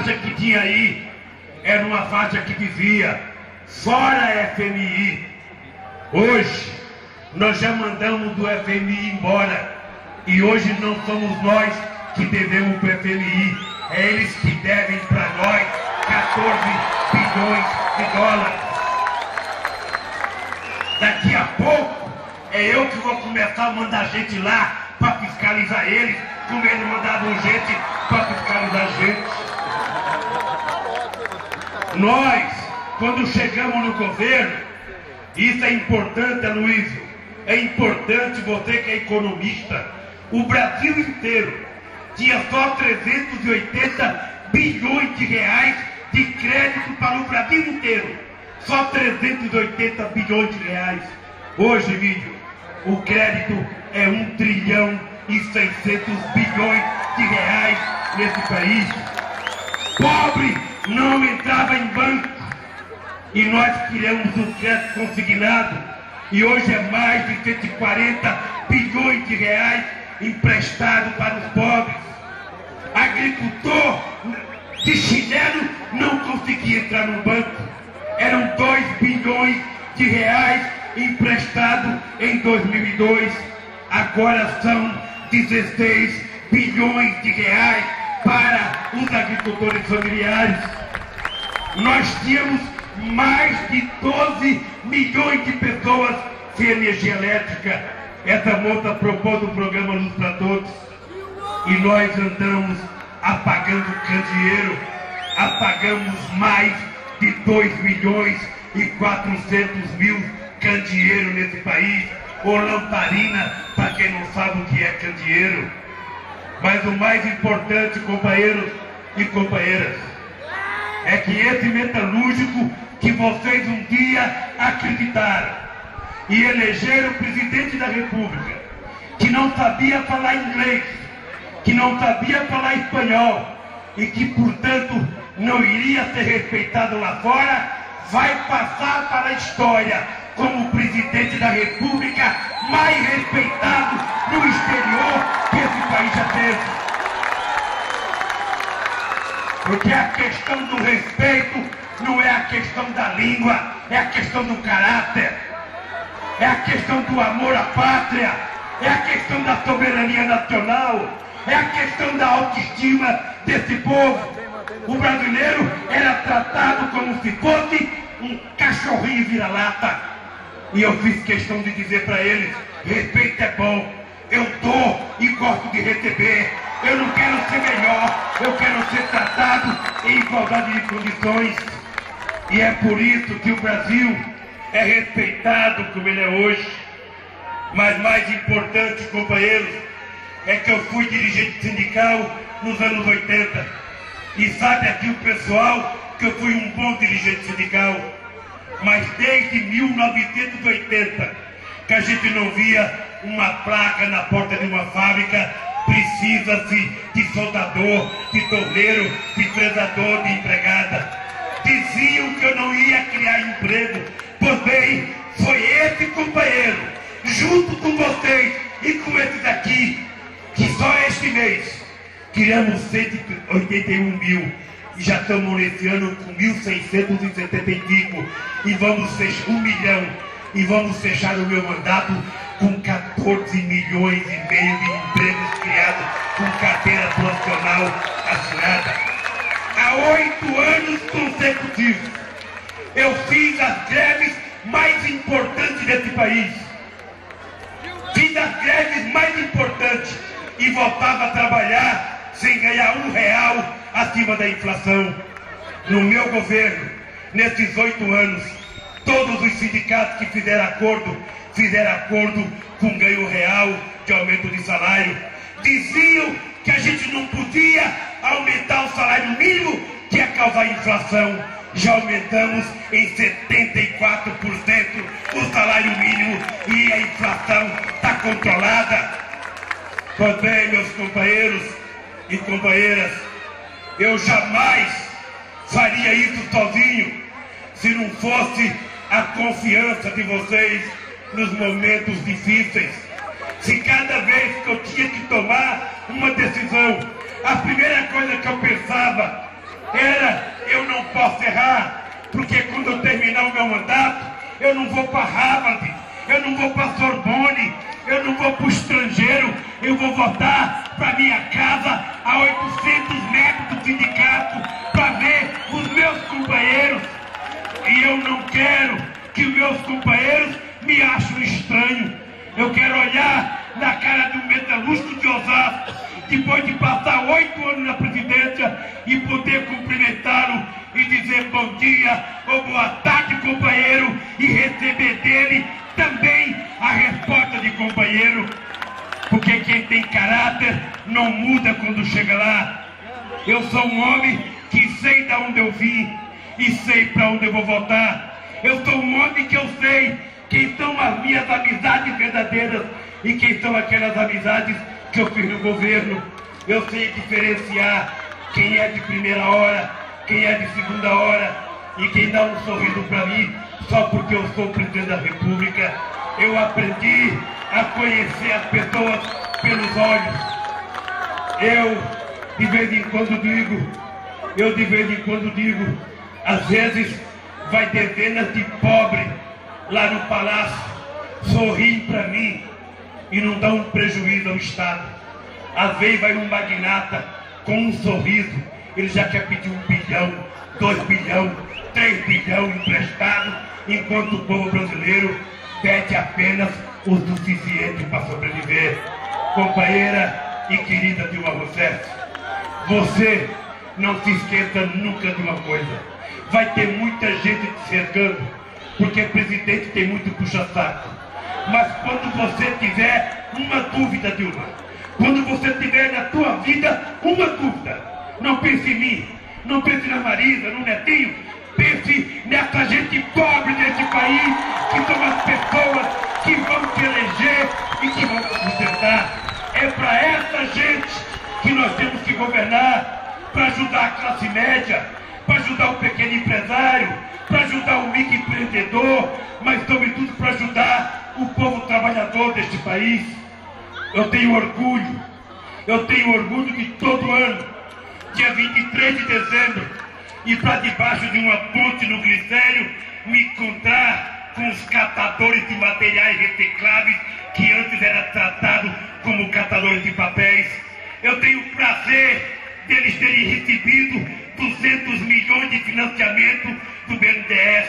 faixa que tinha aí era uma faixa que dizia fora FMI. Hoje nós já mandamos do FMI embora e hoje não somos nós que devemos para o FMI, é eles que devem para nós 14 bilhões de dólares. Daqui a pouco é eu que vou começar a mandar gente lá para fiscalizar eles, como eles mandavam gente para fiscalizar a gente. Nós, quando chegamos no governo, isso é importante, Aloysio, é importante você que é economista, o Brasil inteiro tinha só 380 bilhões de reais de crédito para o Brasil inteiro. Só 380 bilhões de reais. Hoje, Emílio, o crédito é 1 trilhão e 600 bilhões de reais nesse país. Pobre não entrava em banco. E nós criamos o crédito consignado. E hoje é mais de 140 bilhões de reais emprestado para os pobres. Agricultor de chinelo não conseguia entrar no banco. Eram 2 bilhões de reais emprestados em 2002. Agora são 16 bilhões de reais para os agricultores familiares. Nós tínhamos mais de 12 milhões de pessoas sem energia elétrica. Essa moça propôs o programa Luz para Todos. E nós andamos apagando candeeiro. Apagamos mais de 2 milhões e 400 mil candeeiro nesse país, ou lamparina, para quem não sabe o que é candeeiro. Mas o mais importante, companheiros e companheiras, é que esse metalúrgico que vocês um dia acreditaram e elegeram o presidente da República, que não sabia falar inglês, que não sabia falar espanhol e que, portanto, não iria ser respeitado lá fora, vai passar para a história como o presidente da República mais respeitado no exterior que esse país já teve. Porque a questão do respeito não é a questão da língua, é a questão do caráter, é a questão do amor à pátria, é a questão da soberania nacional, é a questão da autoestima desse povo. O brasileiro era tratado como se fosse um cachorrinho vira-lata. E eu fiz questão de dizer para eles, respeito é bom, eu dou e gosto de receber. Eu não quero ser melhor, eu quero ser tratado em igualdade de condições. E é por isso que o Brasil é respeitado como ele é hoje. Mas mais importante, companheiros, é que eu fui dirigente sindical nos anos 80. E sabe aqui o pessoal que eu fui um bom dirigente sindical. Mas desde 1980 que a gente não via uma placa na porta de uma fábrica, precisa-se de soldador, de torneiro, de fresador, de empregada. Diziam que eu não ia criar emprego. Pois bem, foi esse companheiro, junto com vocês e com esses aqui, que só este mês criamos 181 mil. E já estamos nesse ano com 1.675 e vamos fechar 1 milhão e vamos fechar o meu mandato com 14 milhões e meio de empregos criados com carteira profissional assinada. Há 8 anos consecutivos eu fiz as greves mais importantes desse país. Fiz as greves mais importantes e voltava a trabalhar sem ganhar R$1 acima da inflação. No meu governo, nesses 8 anos, todos os sindicatos que fizeram acordo com ganho real de aumento de salário. Diziam que a gente não podia aumentar o salário mínimo, que ia causar inflação. Já aumentamos em 74% o salário mínimo e a inflação está controlada. Pois bem, meus companheiros e companheiras, eu jamais faria isso sozinho se não fosse a confiança de vocês nos momentos difíceis. Se cada vez que eu tinha que tomar uma decisão, a primeira coisa que eu pensava posso errar, porque quando eu terminar o meu mandato, eu não vou para Harvard, eu não vou para Sorbonne, eu não vou para o estrangeiro, eu vou voltar para minha casa a 800 metros do sindicato para ver os meus companheiros. E eu não quero que os meus companheiros me achem estranho. Eu quero olhar na cara do metalúrgico de Osasco, depois de passar 8 anos na presidência, e poder cumprimentá-lo e dizer bom dia ou boa tarde, companheiro, e receber dele também a resposta de companheiro. Porque quem tem caráter não muda quando chega lá. Eu sou um homem que sei de onde eu vim e sei para onde eu vou voltar. Eu sou um homem que eu sei quem são as minhas amizades verdadeiras e quem são aquelas amizades que eu fiz no governo. Eu sei diferenciar quem é de primeira hora, quem é de segunda hora e quem dá um sorriso para mim só porque eu sou presidente da República. Eu aprendi a conhecer as pessoas pelos olhos. Eu de vez em quando digo, às vezes vai dezenas de pobres lá no palácio sorriem para mim e não dão um prejuízo ao Estado. Às vezes vai um magnata com um sorriso, ele já quer pedir 1 bilhão, 2 bilhão, 3 bilhão emprestado, enquanto o povo brasileiro pede apenas o suficiente para sobreviver. Companheira e querida Dilma Rousseff, você não se esqueça nunca de uma coisa: vai ter muita gente te cercando, porque presidente tem muito puxa-saco. Mas quando você tiver uma dúvida, Dilma, quando você tiver na tua vida uma dúvida, não pense em mim, não pense na Marisa, no Netinho, pense nessa gente pobre desse país, que são as pessoas que vão te eleger e que vão te sustentar. É para essa gente que nós temos que governar, para ajudar a classe média, para ajudar o pequeno empresário, para ajudar o microempreendedor, mas sobretudo para ajudar o povo trabalhador deste país. Eu tenho orgulho de todo ano, dia 23 de dezembro, ir para debaixo de uma ponte no Glicério, me encontrar com os catadores de materiais recicláveis que antes era tratado como catadores de papéis. Eu tenho o prazer deles terem recebido 200 milhões de financiamento do BNDES.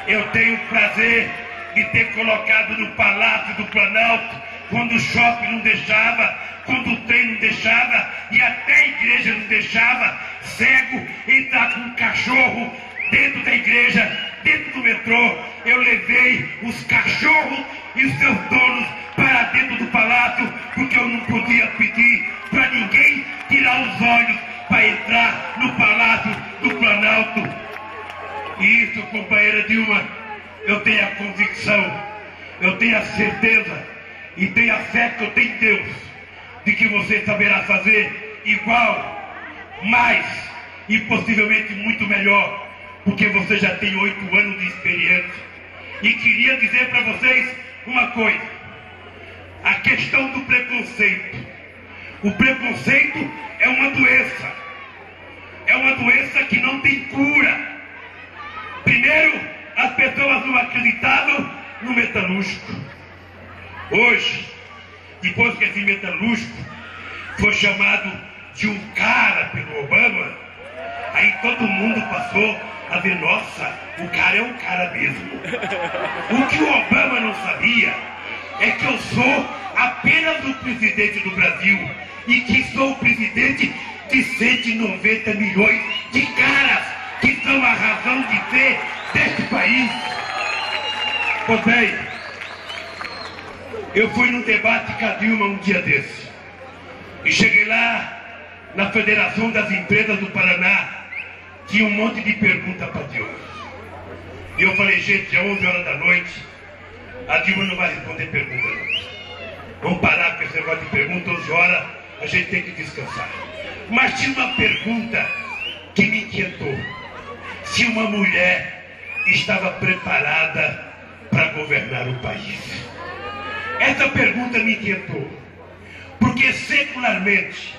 Eu tenho o prazer de ter colocado no Palácio do Planalto, quando o shopping não deixava, quando o trem não deixava e até a igreja não deixava, cego, entrar com um cachorro dentro da igreja, dentro do metrô. Eu levei os cachorros e os seus donos para dentro do palácio, porque eu não podia pedir para ninguém tirar os olhos para entrar no Palácio do Planalto. E isso, companheira Dilma, eu tenho a convicção, eu tenho a certeza e tenho a fé que eu tenho em Deus, de que você saberá fazer igual, mais e possivelmente muito melhor, porque você já tem 8 anos de experiência. E queria dizer para vocês uma coisa: a questão do preconceito. O preconceito é uma doença que não tem cura. Primeiro, as pessoas não acreditavam no metalúrgico. Hoje, depois que esse metalúrgico foi chamado de um cara pelo Obama, aí todo mundo passou a ver: nossa, o cara é um cara mesmo. O que o Obama não sabia é que eu sou apenas o presidente do Brasil e que sou o presidente de 190 milhões de caras que são a razão de ser deste país. Pois bem, eu fui num debate com a Dilma um dia desse e cheguei lá na Federação das Empresas do Paraná, tinha um monte de perguntas para a Dilma. E eu falei: gente, às 11 horas da noite a Dilma não vai responder perguntas não. Vamos parar com esse negócio de pergunta. 11 horas a gente tem que descansar. Mas tinha uma pergunta que me inquietou: se uma mulher estava preparada para governar o país. Essa pergunta me inquietou, porque secularmente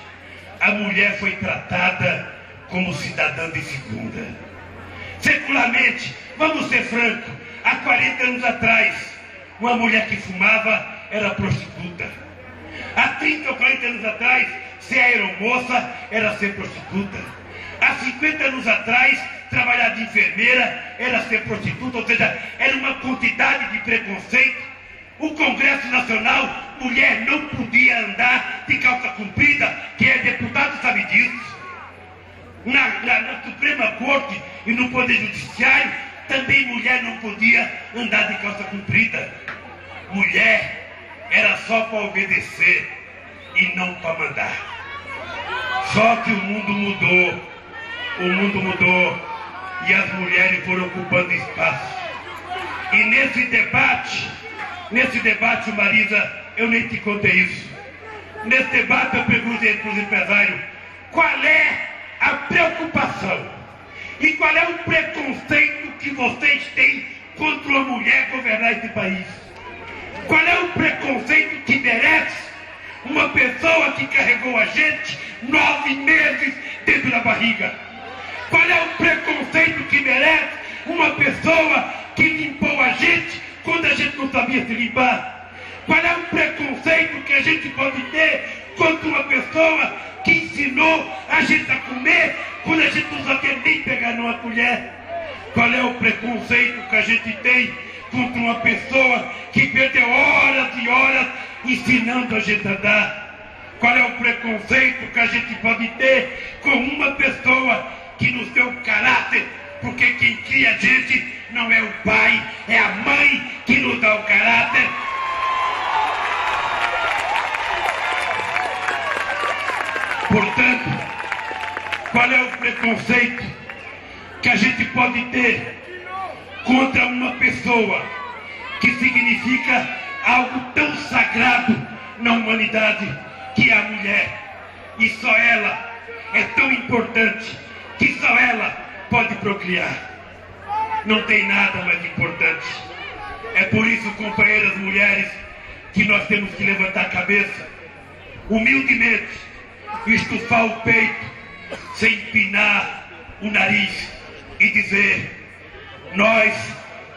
a mulher foi tratada como cidadã de segunda. Secularmente, vamos ser francos, há 40 anos atrás, uma mulher que fumava era prostituta. Há 30 ou 40 anos atrás, ser aeromoça era ser prostituta. Há 50 anos atrás, trabalhar de enfermeira era ser prostituta, ou seja, era uma quantidade de preconceito. O Congresso Nacional, mulher não podia andar de calça comprida, quem é deputado sabe disso. Na Suprema Corte e no Poder Judiciário, também mulher não podia andar de calça comprida. Mulher era só para obedecer e não para mandar. Só que o mundo mudou. O mundo mudou e as mulheres foram ocupando espaço. E nesse debate, Marisa, eu nem te contei isso. Nesse debate eu perguntei para os empresários qual é a preocupação e qual é o preconceito que vocês têm contra uma mulher governar esse país. Qual é o preconceito que merece uma pessoa que carregou a gente 9 meses dentro da barriga? Qual é o preconceito que merece uma pessoa que limpou a gente quando a gente não sabia se limpar? Qual é o preconceito que a gente pode ter contra uma pessoa que ensinou a gente a comer quando a gente não sabia nem pegar numa colher? Qual é o preconceito que a gente tem contra uma pessoa que perdeu horas e horas ensinando a gente a andar? Qual é o preconceito que a gente pode ter com uma pessoa que nos deu caráter? Porque quem cria a gente não é o pai, é a mãe que nos dá o caráter. Portanto, qual é o preconceito que a gente pode ter contra uma pessoa que significa algo tão sagrado na humanidade que é a mulher? E só ela é tão importante que só ela pode procriar. Não tem nada mais importante. É por isso, companheiras mulheres, que nós temos que levantar a cabeça, humildemente, estufar o peito, sem empinar o nariz e dizer: nós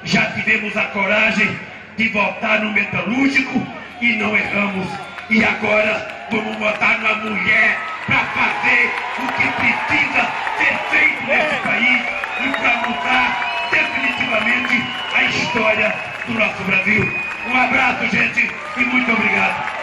já tivemos a coragem de votar no metalúrgico e não erramos. E agora vamos votar numa mulher para fazer o que precisa ser feito nesse país e para mudar definitivamente a história do nosso Brasil. Um abraço, gente, e muito obrigado.